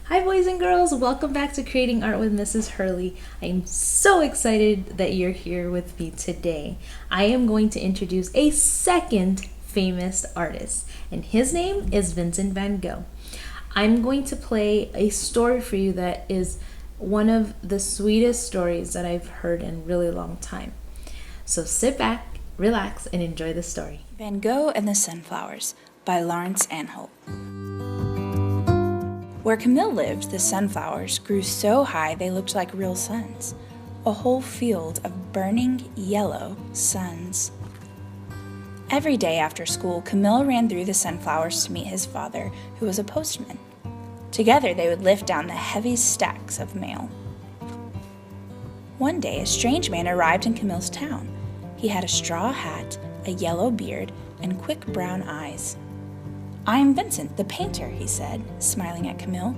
Hi boys and girls, welcome back to Creating Art with Mrs. Hurley. I am so excited that you're here with me today. I am going to introduce a second famous artist, and his name is Vincent Van Gogh. I'm going to play a story for you that is one of the sweetest stories that I've heard in a really long time. So sit back, relax, and enjoy the story. Van Gogh and the Sunflowers by Lawrence Anholt. Where Camille lived, the sunflowers grew so high they looked like real suns, a whole field of burning yellow suns. Every day after school, Camille ran through the sunflowers to meet his father, who was a postman. Together they would lift down the heavy stacks of mail. One day, a strange man arrived in Camille's town. He had a straw hat, a yellow beard, and quick brown eyes. "I am Vincent, the painter," he said, smiling at Camille.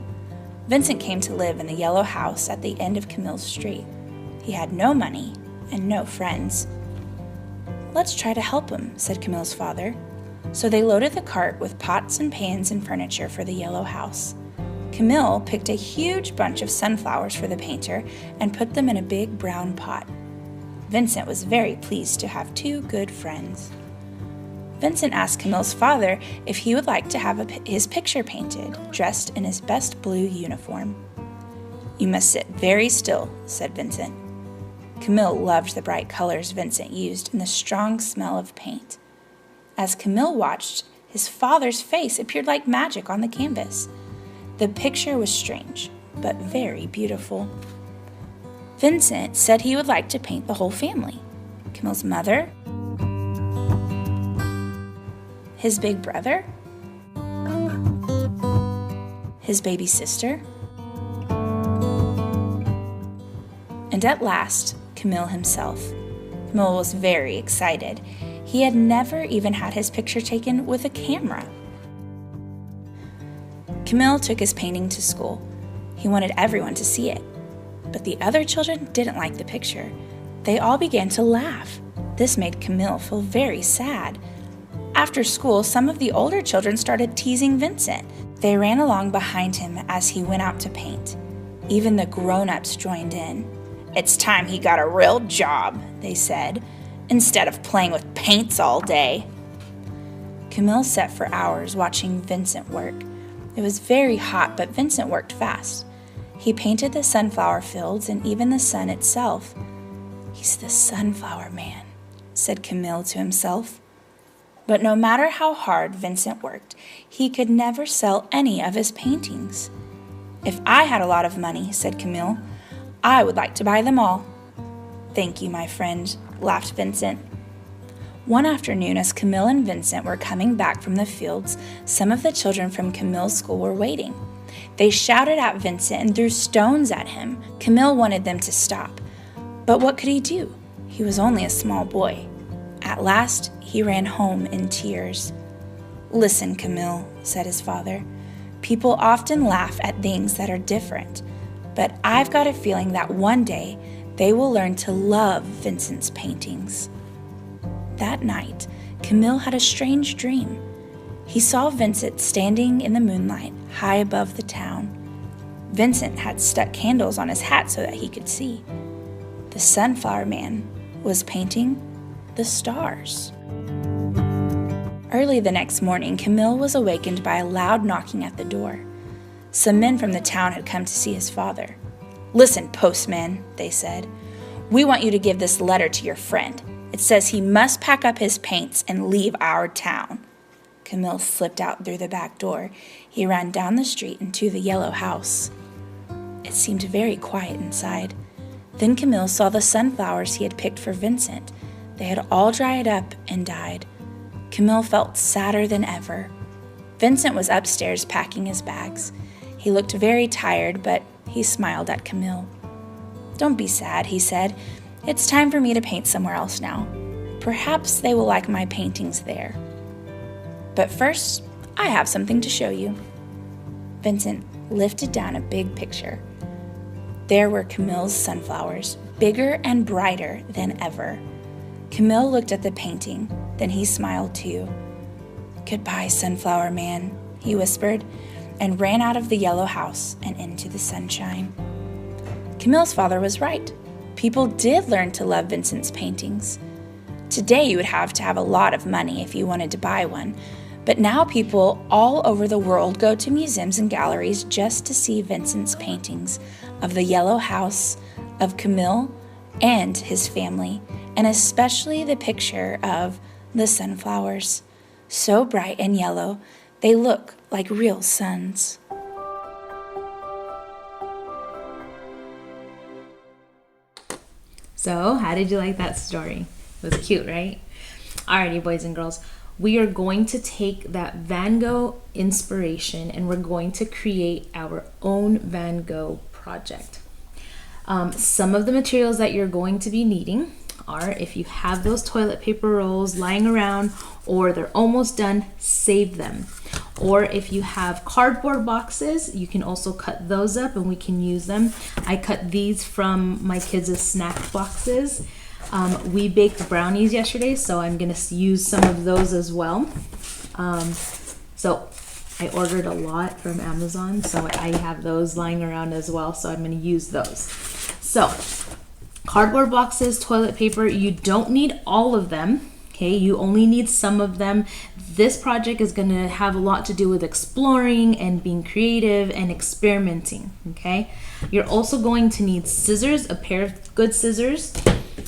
Vincent came to live in the yellow house at the end of Camille's street. He had no money and no friends. "Let's try to help him," said Camille's father. So they loaded the cart with pots and pans and furniture for the yellow house. Camille picked a huge bunch of sunflowers for the painter and put them in a big brown pot. Vincent was very pleased to have two good friends. Vincent asked Camille's father if he would like to have his picture painted, dressed in his best blue uniform. "You must sit very still," said Vincent. Camille loved the bright colors Vincent used and the strong smell of paint. As Camille watched, his father's face appeared like magic on the canvas. The picture was strange, but very beautiful. Vincent said he would like to paint the whole family: Camille's mother, his big brother, his baby sister, and at last, Camille himself. Camille was very excited. He had never even had his picture taken with a camera. Camille took his painting to school. He wanted everyone to see it. But the other children didn't like the picture. They all began to laugh. This made Camille feel very sad. After school, some of the older children started teasing Vincent. They ran along behind him as he went out to paint. Even the grown-ups joined in. "It's time he got a real job," they said, "instead of playing with paints all day." Camille sat for hours watching Vincent work. It was very hot, but Vincent worked fast. He painted the sunflower fields and even the sun itself. "He's the sunflower man," said Camille to himself. But no matter how hard Vincent worked, he could never sell any of his paintings. "If I had a lot of money," said Camille, "I would like to buy them all." "Thank you, my friend," laughed Vincent. One afternoon, as Camille and Vincent were coming back from the fields, some of the children from Camille's school were waiting. They shouted at Vincent and threw stones at him. Camille wanted them to stop. But what could he do? He was only a small boy. At last, he ran home in tears. "Listen, Camille," said his father. "People often laugh at things that are different, but I've got a feeling that one day they will learn to love Vincent's paintings." That night, Camille had a strange dream. He saw Vincent standing in the moonlight high above the town. Vincent had stuck candles on his hat so that he could see. The sunflower man was painting the stars. Early the next morning, Camille was awakened by a loud knocking at the door. Some men from the town had come to see his father. "Listen, postman," they said. "We want you to give this letter to your friend. It says he must pack up his paints and leave our town." Camille slipped out through the back door. He ran down the street into the yellow house. It seemed very quiet inside. Then Camille saw the sunflowers he had picked for Vincent. They had all dried up and died. Camille felt sadder than ever. Vincent was upstairs packing his bags. He looked very tired, but he smiled at Camille. "Don't be sad," he said. "It's time for me to paint somewhere else now. Perhaps they will like my paintings there. But first, I have something to show you." Vincent lifted down a big picture. There were Camille's sunflowers, bigger and brighter than ever. Camille looked at the painting, then he smiled too. "Goodbye, sunflower man," he whispered. and ran out of the yellow house and into the sunshine. Camille's father was right. People did learn to love Vincent's paintings. Today you would have to have a lot of money if you wanted to buy one, but now people all over the world go to museums and galleries just to see Vincent's paintings of the yellow house, of Camille and his family, and especially the picture of the sunflowers. So bright and yellow, they look like real suns. So, how did you like that story? It was cute, right? Alrighty, boys and girls. We are going to take that Van Gogh inspiration and we're going to create our own Van Gogh project. Some of the materials that you're going to be needing are, if you have those toilet paper rolls lying around or they're almost done, save them. Or if you have cardboard boxes, you can also cut those up and we can use them. I cut these from my kids' snack boxes. We baked brownies yesterday, so I'm gonna use some of those as well. So I ordered a lot from Amazon, so I have those lying around as well, so I'm gonna use those. So, cardboard boxes, toilet paper, you don't need all of them, okay? You only need some of them. This project is gonna have a lot to do with exploring and being creative and experimenting, okay? You're also going to need scissors, a pair of good scissors.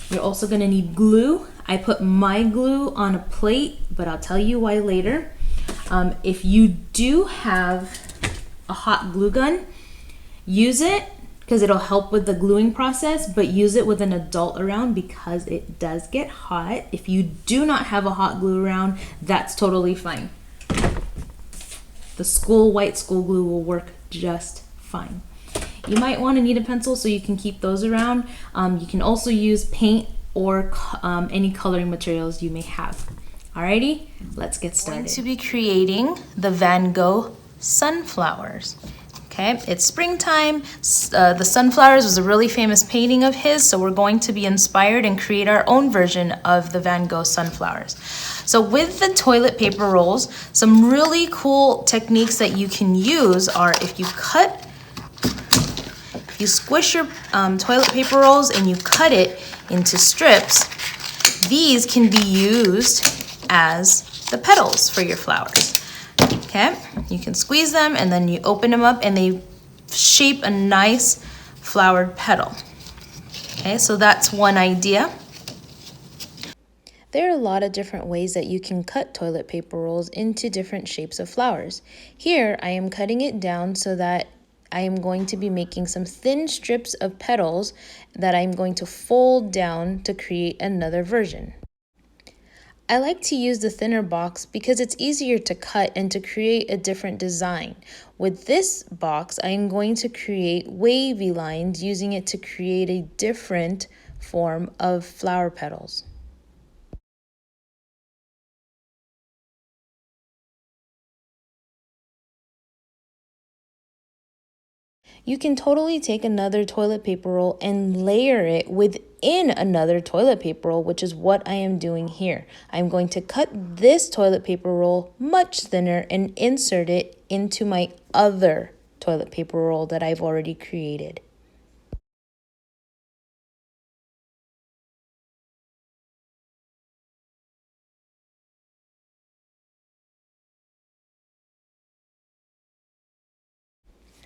You're also gonna need glue. I put my glue on a plate, but I'll tell you why later. If you do have a hot glue gun, use it because it'll help with the gluing process, but use it with an adult around because it does get hot. If you do not have a hot glue around, that's totally fine. The white school glue will work just fine. You might want to need a pencil so you can keep those around. You can also use paint or any coloring materials you may have. Alrighty, let's get started. I'm going to be creating the Van Gogh sunflowers. Okay, it's springtime. The sunflowers was a really famous painting of his, so we're going to be inspired and create our own version of the Van Gogh sunflowers. So with the toilet paper rolls, some really cool techniques that you can use are if you squish your toilet paper rolls and you cut it into strips, these can be used as the petals for your flowers. Okay, you can squeeze them and then you open them up and they shape a nice flowered petal. Okay, so that's one idea. There are a lot of different ways that you can cut toilet paper rolls into different shapes of flowers. Here, I am cutting it down so that I am going to be making some thin strips of petals that I'm going to fold down to create another version. I like to use the thinner box because it's easier to cut and to create a different design. With this box, I am going to create wavy lines using it to create a different form of flower petals. You can totally take another toilet paper roll and layer it within another toilet paper roll, which is what I am doing here. I'm going to cut this toilet paper roll much thinner and insert it into my other toilet paper roll that I've already created.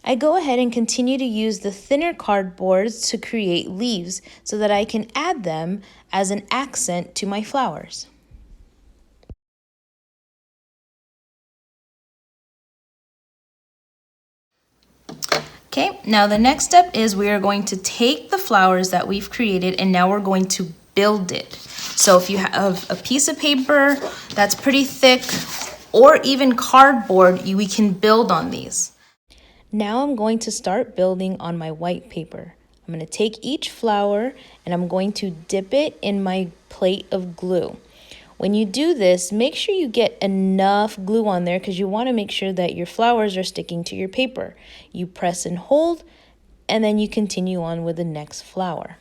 I go ahead and continue to use the thinner cardboards to create leaves so that I can add them as an accent to my flowers. Okay, now the next step is we are going to take the flowers that we've created and now we're going to build it. So if you have a piece of paper that's pretty thick or even cardboard, we can build on these. Now I'm going to start building on my white paper. I'm going to take each flower and I'm going to dip it in my plate of glue. When you do this, make sure you get enough glue on there because you want to make sure that your flowers are sticking to your paper. You press and hold, and then you continue on with the next flower.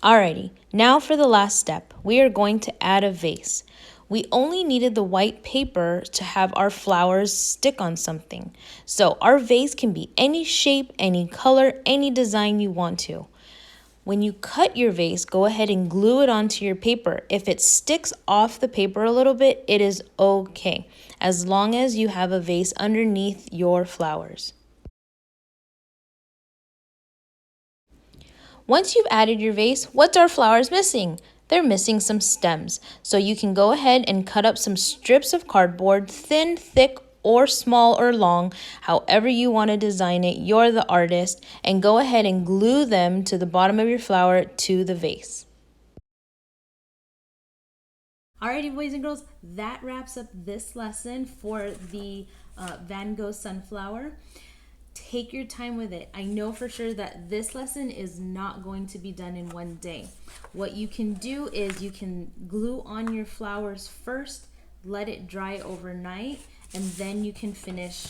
Alrighty, now for the last step. We are going to add a vase. We only needed the white paper to have our flowers stick on something. So our vase can be any shape, any color, any design you want to. When you cut your vase, go ahead and glue it onto your paper. If it sticks off the paper a little bit, it is okay, as long as you have a vase underneath your flowers. Once you've added your vase, what's our flowers missing? They're missing some stems. So you can go ahead and cut up some strips of cardboard, thin, thick, or small or long, however you want to design it. You're the artist, and go ahead and glue them to the bottom of your flower to the vase. Alrighty, boys and girls, that wraps up this lesson for the Van Gogh sunflower. Take your time with it. I know for sure that this lesson is not going to be done in one day. What you can do is you can glue on your flowers first, let it dry overnight, and then you can finish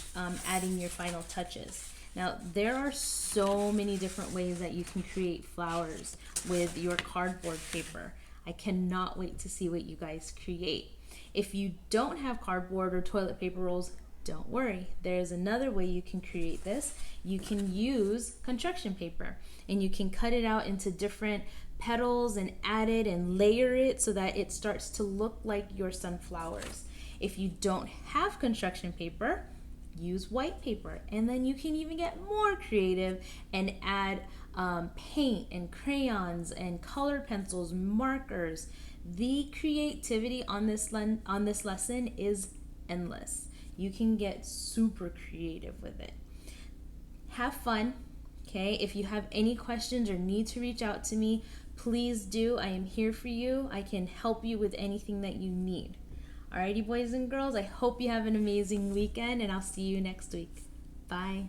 adding your final touches. Now, there are so many different ways that you can create flowers with your cardboard paper. I cannot wait to see what you guys create. If you don't have cardboard or toilet paper rolls, don't worry. There's another way you can create this. You can use construction paper, and you can cut it out into different petals and add it and layer it so that it starts to look like your sunflowers. If you don't have construction paper, use white paper, and then you can even get more creative and add paint and crayons and color pencils, markers. The creativity on this lesson is endless. You can get super creative with it. Have fun, okay? If you have any questions or need to reach out to me, please do. I am here for you. I can help you with anything that you need. Alrighty, boys and girls, I hope you have an amazing weekend, and I'll see you next week. Bye.